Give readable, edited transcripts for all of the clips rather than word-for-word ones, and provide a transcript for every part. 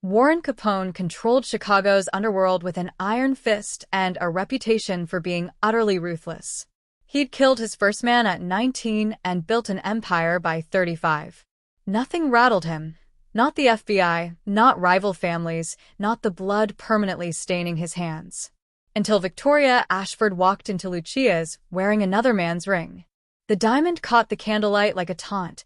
Warren Capone controlled Chicago's underworld with an iron fist and a reputation for being utterly ruthless. He'd killed his first man at 19 and built an empire by 35. Nothing rattled him. Not the FBI, not rival families, not the blood permanently staining his hands. Until Victoria Ashford walked into Lucia's, wearing another man's ring. The diamond caught the candlelight like a taunt,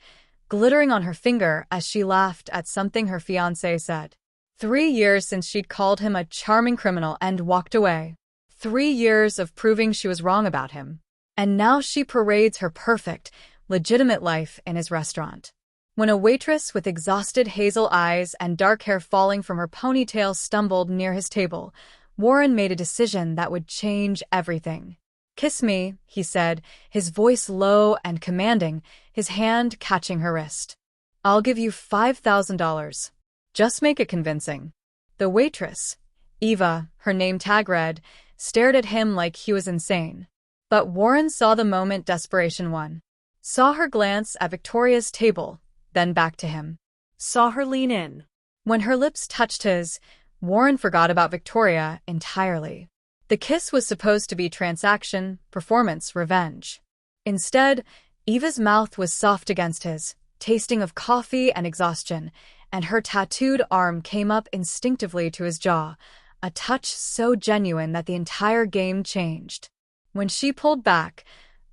glittering on her finger as she laughed at something her fiancé said. 3 years since she'd called him a charming criminal and walked away. 3 years of proving she was wrong about him. And now she parades her perfect, legitimate life in his restaurant. When a waitress with exhausted hazel eyes and dark hair falling from her ponytail stumbled near his table, Warren made a decision that would change everything. "Kiss me," he said, his voice low and commanding, his hand catching her wrist. "I'll give you $5,000. Just make it convincing." The waitress, Eva, her name tag read, stared at him like he was insane. But Warren saw the moment desperation won. Saw her glance at Victoria's table, then back to him. Saw her lean in. When her lips touched his, Warren forgot about Victoria entirely. The kiss was supposed to be transaction, performance, revenge. Instead, Eva's mouth was soft against his, tasting of coffee and exhaustion, and her tattooed arm came up instinctively to his jaw, a touch so genuine that the entire game changed. When she pulled back,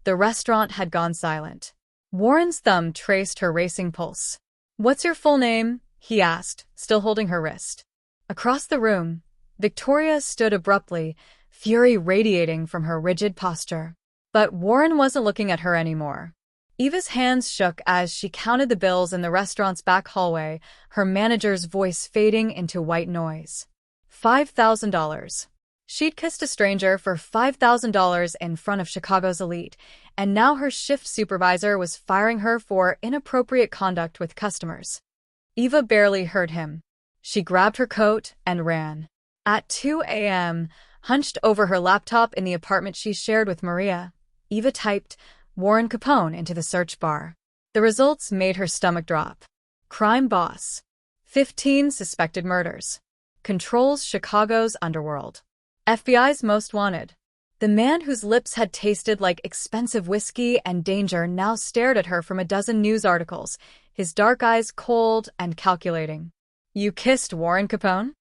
the restaurant had gone silent. Warren's thumb traced her racing pulse. "What's your full name?" he asked, still holding her wrist. Across the room, Victoria stood abruptly, fury radiating from her rigid posture. But Warren wasn't looking at her anymore. Eva's hands shook as she counted the bills in the restaurant's back hallway, her manager's voice fading into white noise. $5,000. She'd kissed a stranger for $5,000 in front of Chicago's elite, and now her shift supervisor was firing her for inappropriate conduct with customers. Eva barely heard him. She grabbed her coat and ran. At 2 a.m., hunched over her laptop in the apartment she shared with Maria, Eva typed Warren Capone into the search bar. The results made her stomach drop. Crime boss. 15 suspected murders. Controls Chicago's underworld. FBI's most wanted. The man whose lips had tasted like expensive whiskey and danger now stared at her from a dozen news articles, his dark eyes cold and calculating. "You kissed Warren Capone?"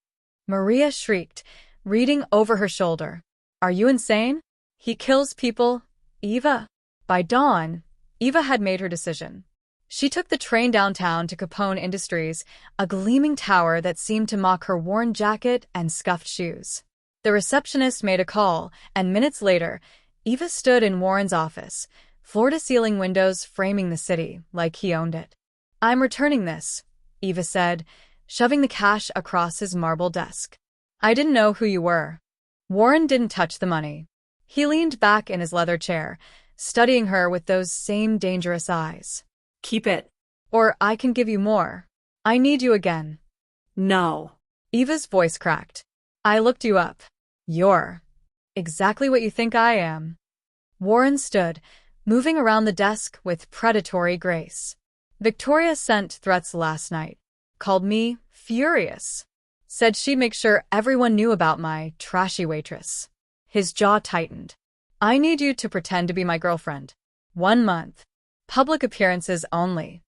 Maria shrieked, reading over her shoulder. "Are you insane? He kills people, Eva." By dawn, Eva had made her decision. She took the train downtown to Capone Industries, a gleaming tower that seemed to mock her worn jacket and scuffed shoes. The receptionist made a call, and minutes later, Eva stood in Warren's office, floor-to-ceiling windows framing the city like he owned it. "I'm returning this," Eva said, shoving the cash across his marble desk. "I didn't know who you were." Warren didn't touch the money. He leaned back in his leather chair, studying her with those same dangerous eyes. "Keep it. Or I can give you more. I need you again." "No." Eva's voice cracked. "I looked you up. You're exactly what you think I am." Warren stood, moving around the desk with predatory grace. "Victoria sent threats last night. Called me furious. Said she'd make sure everyone knew about my trashy waitress." His jaw tightened. "I need you to pretend to be my girlfriend. 1 month. Public appearances only."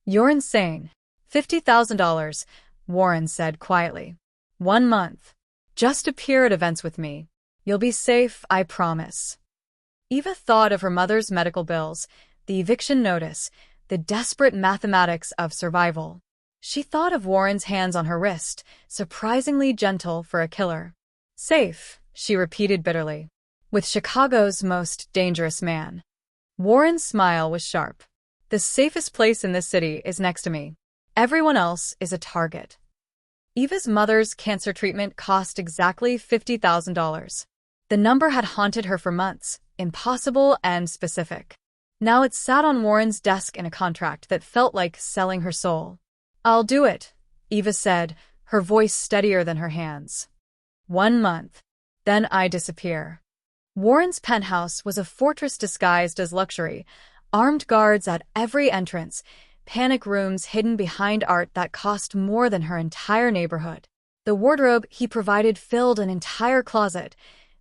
"You're insane." $50,000, Warren said quietly. 1 month. Just appear at events with me. You'll be safe, I promise." Eva thought of her mother's medical bills, the eviction notice, the desperate mathematics of survival. She thought of Warren's hands on her wrist, surprisingly gentle for a killer. "Safe," she repeated bitterly. "With Chicago's most dangerous man." Warren's smile was sharp. "The safest place in this city is next to me. Everyone else is a target." Eva's mother's cancer treatment cost exactly $50,000. The number had haunted her for months, impossible and specific. Now it sat on Warren's desk in a contract that felt like selling her soul. "I'll do it," Eva said, her voice steadier than her hands. 1 month. Then I disappear. Warren's penthouse was a fortress disguised as luxury, armed guards at every entrance, panic rooms hidden behind art that cost more than her entire neighborhood. The wardrobe he provided filled an entire closet,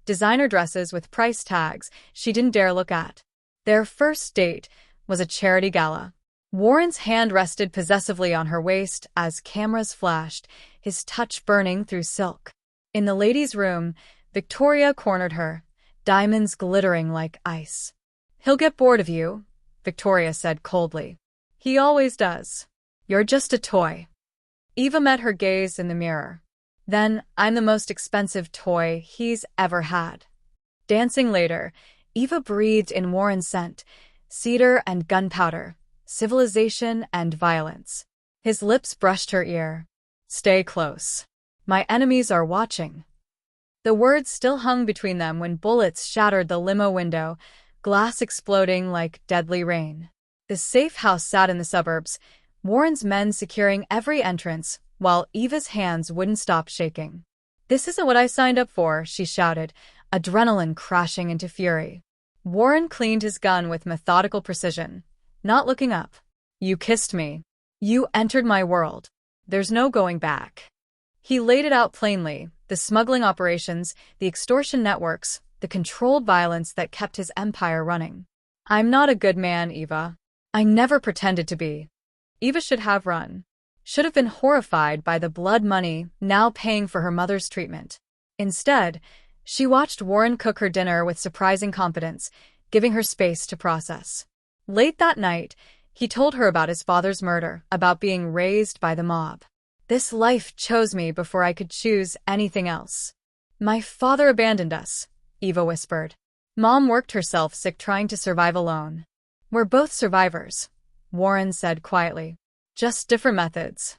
designer dresses with price tags she didn't dare look at. Their first date was a charity gala. Warren's hand rested possessively on her waist as cameras flashed, his touch burning through silk. In the ladies' room, Victoria cornered her, diamonds glittering like ice. "He'll get bored of you," Victoria said coldly. "He always does. You're just a toy." Eva met her gaze in the mirror. "Then I'm the most expensive toy he's ever had." Dancing later, Eva breathed in Warren's scent, cedar and gunpowder, civilization and violence. His lips brushed her ear. "Stay close. My enemies are watching." The words still hung between them when bullets shattered the limo window, glass exploding like deadly rain. The safe house sat in the suburbs, Warren's men securing every entrance, while Eva's hands wouldn't stop shaking. "This isn't what I signed up for," she shouted, adrenaline crashing into fury. Warren cleaned his gun with methodical precision, not looking up. "You kissed me. You entered my world. There's no going back." He laid it out plainly, the smuggling operations, the extortion networks, the controlled violence that kept his empire running. "I'm not a good man, Eva. I never pretended to be." Eva should have run. Should have been horrified by the blood money now paying for her mother's treatment. Instead, she watched Warren cook her dinner with surprising competence, giving her space to process. Late that night, he told her about his father's murder, about being raised by the mob. "This life chose me before I could choose anything else." "My father abandoned us," Eva whispered. "Mom worked herself sick trying to survive alone." "We're both survivors," Warren said quietly. "Just different methods."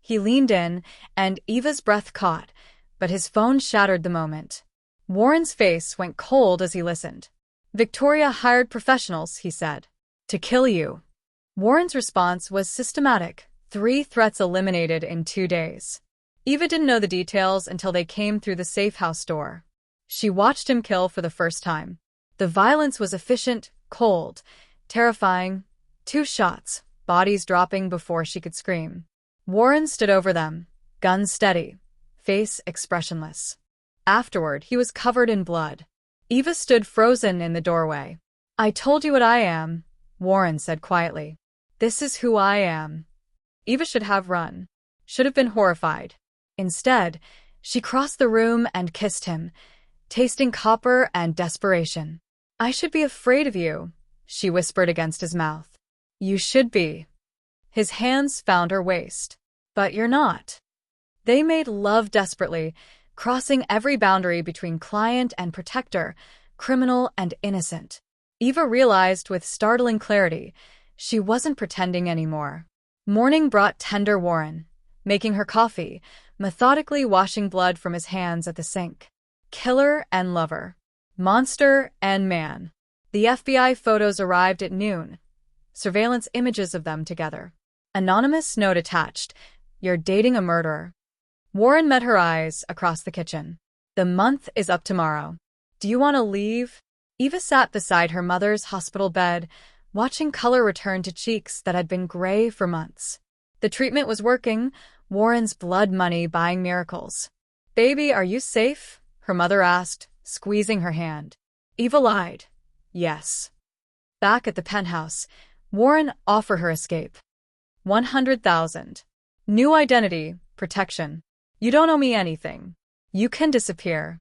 He leaned in, and Eva's breath caught, but his phone shattered the moment. Warren's face went cold as he listened. "Victoria hired professionals," he said, "to kill you." Warren's response was systematic, 3 threats eliminated in 2 days. Eva didn't know the details until they came through the safe house door. She watched him kill for the first time. The violence was efficient, cold, terrifying. 2 shots, bodies dropping before she could scream. Warren stood over them, gun steady, face expressionless. Afterward, he was covered in blood. Eva stood frozen in the doorway. "I told you what I am," Warren said quietly. "This is who I am." Eva should have run. Should have been horrified. Instead, she crossed the room and kissed him, tasting copper and desperation. "I should be afraid of you," she whispered against his mouth. "You should be." His hands found her waist. "But you're not." They made love desperately, crossing every boundary between client and protector, criminal and innocent. Eva realized with startling clarity she wasn't pretending anymore. Morning brought tender Warren, making her coffee, methodically washing blood from his hands at the sink. Killer and lover. Monster and man. The FBI photos arrived at noon. Surveillance images of them together. Anonymous note attached. "You're dating a murderer." Warren met her eyes across the kitchen. "The month is up tomorrow. Do you want to leave?" Eva sat beside her mother's hospital bed, watching color return to cheeks that had been gray for months. The treatment was working, Warren's blood money buying miracles. "Baby, are you safe?" her mother asked, squeezing her hand. Eva lied. "Yes." Back at the penthouse, Warren offered her escape. 100,000. New identity, protection. "You don't owe me anything. You can disappear."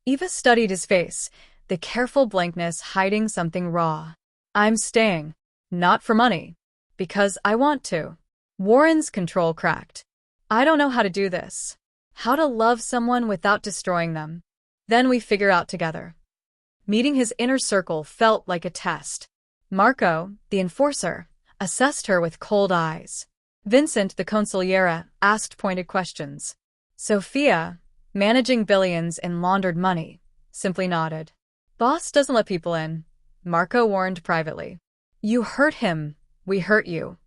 Eva studied his face, the careful blankness hiding something raw. "I'm staying. Not for money. Because I want to." Warren's control cracked. "I don't know how to do this. How to love someone without destroying them. Then we figure out together." Meeting his inner circle felt like a test. Marco, the enforcer, assessed her with cold eyes. Vincent, the consigliere, asked pointed questions. Sophia, managing billions in laundered money, simply nodded. "Boss doesn't let people in," Marco warned privately. "You hurt him, we hurt you."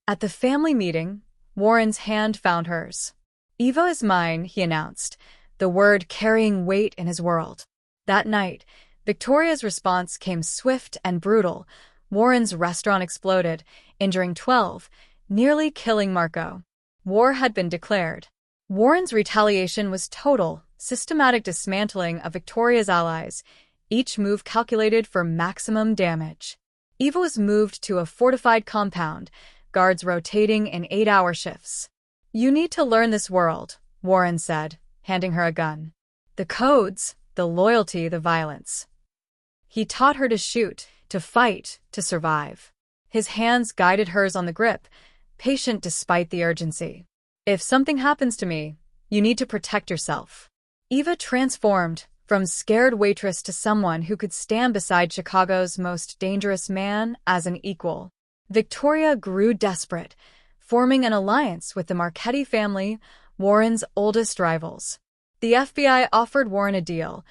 At the family meeting, Warren's hand found hers. "Eva is mine," he announced, the word carrying weight in his world. That night, Victoria's response came swift and brutal. Warren's restaurant exploded, injuring 12, nearly killing Marco. War had been declared. Warren's retaliation was total, systematic dismantling of Victoria's allies, each move calculated for maximum damage. Eva was moved to a fortified compound, guards rotating in 8-hour shifts. "You need to learn this world," Warren said, handing her a gun. "The codes, the loyalty, the violence." He taught her to shoot, to fight, to survive. His hands guided hers on the grip, patient despite the urgency. "If something happens to me, you need to protect yourself." Eva transformed, from scared waitress to someone who could stand beside Chicago's most dangerous man as an equal. Victoria grew desperate, forming an alliance with the Marchetti family, Warren's oldest rivals. The FBI offered Warren a deal: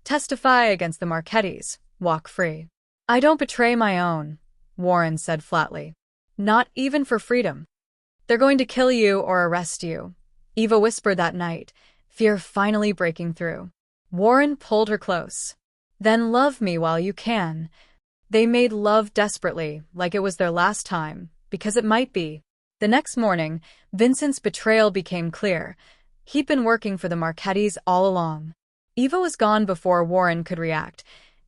testify against the Marchettis, walk free. "I don't betray my own," Warren said flatly. "Not even for freedom. They're going to kill you or arrest you," Eva whispered that night, fear finally breaking through. Warren pulled her close. "Then love me while you can." They made love desperately, like it was their last time, because it might be. The next morning, Vincent's betrayal became clear. He'd been working for the Marchettis all along. Eva was gone before Warren could react,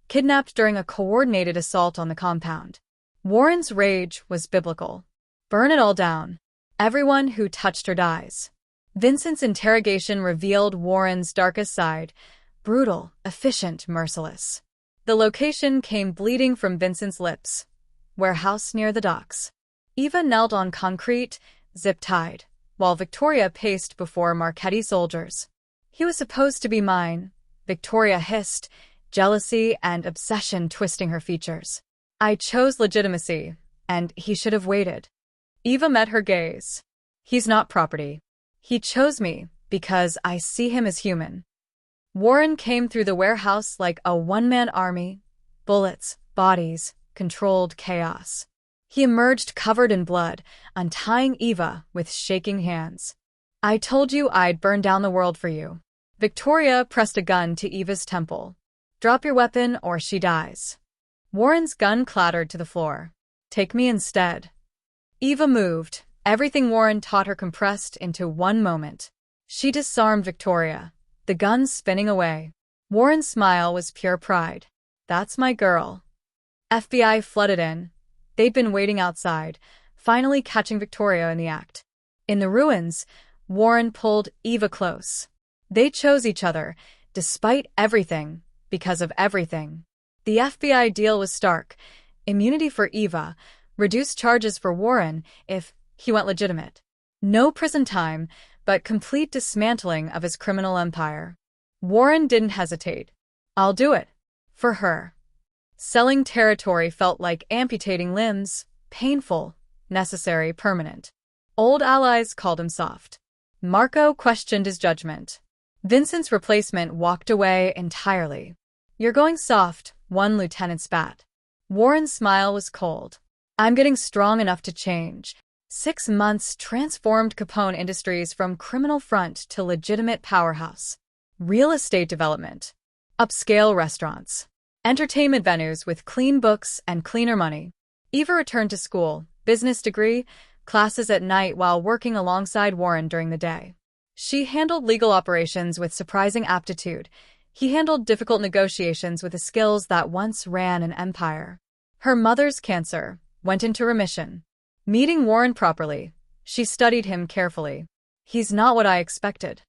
kidnapped during a coordinated assault on the compound. Warren's rage was biblical. "Burn it all down. Everyone who touched her dies." Vincent's interrogation revealed Warren's darkest side: brutal, efficient, merciless. The location came bleeding from Vincent's lips: warehouse near the docks. Eva knelt on concrete, zip-tied, while Victoria paced before Marchetti soldiers. "He was supposed to be mine," Victoria hissed, jealousy and obsession twisting her features. "I chose legitimacy, and he should have waited." Eva met her gaze. "He's not property. He chose me because I see him as human." Warren came through the warehouse like a one-man army: bullets, bodies, controlled chaos. He emerged covered in blood, untying Eva with shaking hands. "I told you I'd burn down the world for you." Victoria pressed a gun to Eva's temple. "Drop your weapon or she dies." Warren's gun clattered to the floor. "Take me instead." Eva moved, everything Warren taught her compressed into one moment. She disarmed Victoria, the gun spinning away. Warren's smile was pure pride. "That's my girl." FBI flooded in. They'd been waiting outside, finally catching Victoria in the act. In the ruins, Warren pulled Eva close. They chose each other, despite everything, because of everything. The FBI deal was stark: immunity for Eva, reduced charges for Warren if he went legitimate. No prison time, but complete dismantling of his criminal empire. Warren didn't hesitate. "I'll do it. For her." Selling territory felt like amputating limbs: painful, necessary, permanent. Old allies called him soft. Marco questioned his judgment. Vincent's replacement walked away entirely. "You're going soft," one lieutenant spat. Warren's smile was cold. "I'm getting strong enough to change." 6 months transformed Capone Industries from criminal front to legitimate powerhouse. Real estate development, upscale restaurants, entertainment venues with clean books and cleaner money. Eva returned to school, business degree, classes at night while working alongside Warren during the day. She handled legal operations with surprising aptitude. He handled difficult negotiations with the skills that once ran an empire. Her mother's cancer went into remission. Meeting Warren properly, she studied him carefully. "He's not what I expected."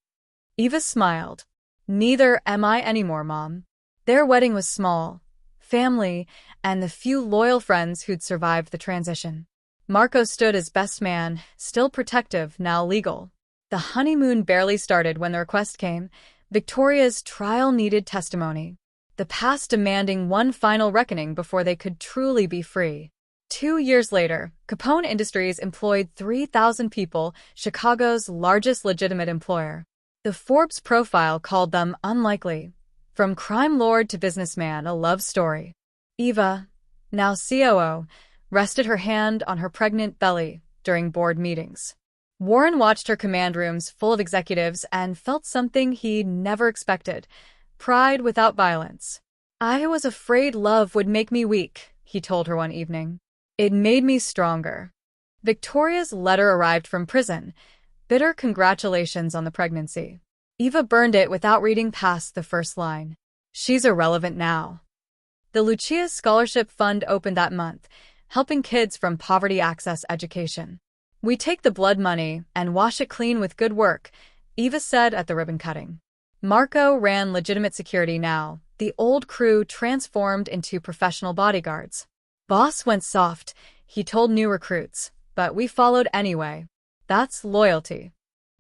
Eva smiled. "Neither am I anymore, Mom." Their wedding was small: family, and the few loyal friends who'd survived the transition. Marco stood as best man, still protective, now legal. The honeymoon barely started when the request came. Victoria's trial needed testimony, the past demanding one final reckoning before they could truly be free. 2 years later, Capone Industries employed 3,000 people, Chicago's largest legitimate employer. The Forbes profile called them unlikely. From crime lord to businessman, a love story. Eva, now COO, rested her hand on her pregnant belly during board meetings. Warren watched her command rooms full of executives and felt something he never expected: pride without violence. "I was afraid love would make me weak," he told her one evening. "It made me stronger." Victoria's letter arrived from prison. Bitter congratulations on the pregnancy. Eva burned it without reading past the first line. She's irrelevant now. The Lucia's Scholarship Fund opened that month, helping kids from poverty access education. We take the blood money and wash it clean with good work, Eva said at the ribbon cutting. Marco ran legitimate security now, the old crew transformed into professional bodyguards. Boss went soft, he told new recruits, but we followed anyway. That's loyalty.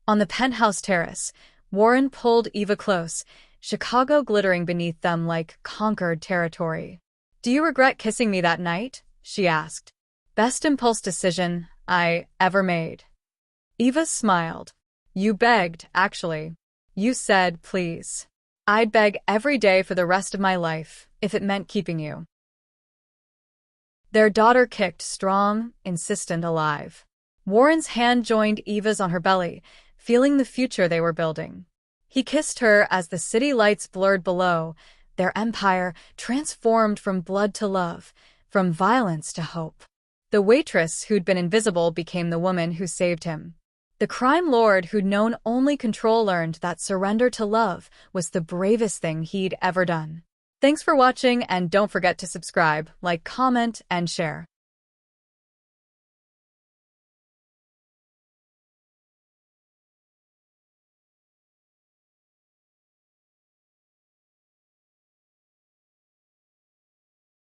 On the penthouse terrace, Warren pulled Eva close, Chicago glittering beneath them like conquered territory. Do you regret kissing me that night? She asked. Best impulse decision I ever made. Eva smiled. You begged, actually. You said, please. I'd beg every day for the rest of my life, if it meant keeping you. Their daughter kicked strong, insistent, alive. Warren's hand joined Eva's on her belly, feeling the future they were building. He kissed her as the city lights blurred below, their empire transformed from blood to love, from violence to hope. The waitress who'd been invisible became the woman who saved him. The crime lord who'd known only control learned that surrender to love was the bravest thing he'd ever done. Thanks for watching, and don't forget to subscribe, like, comment, and share.